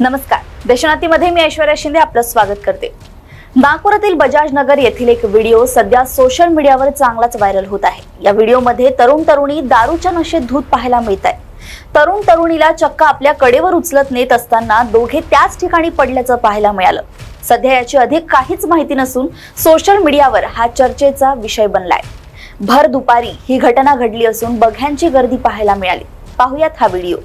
नमस्कार, देशनातीमध्ये मी ऐश्वर्या शिंदे आपलं स्वागत करते। नागपुरातील बजाज नगर येथील एक व्हिडिओ सध्या सोशल मीडियावर चांगलाच व्हायरल होत आहे। या व्हिडिओमध्ये तरुण तरुणी दारूच्या नशेत धूत पाहायला मिळत आहे। तरुण तरुणीला चक्क आपल्या कडेवर उचलत नेत असताना दोघे त्याच ठिकाणी पडल्याचं पाहायला मिळालं। सध्या याची अधिक काहीच माहिती नसून सोशल मीडियावर हा चर्चेचा विषय बनलाय। भर दुपारी ही घटना घडली असून बघ्यांची गर्दी पाहायला मिळाली। पाहूयात हा व्हिडिओ।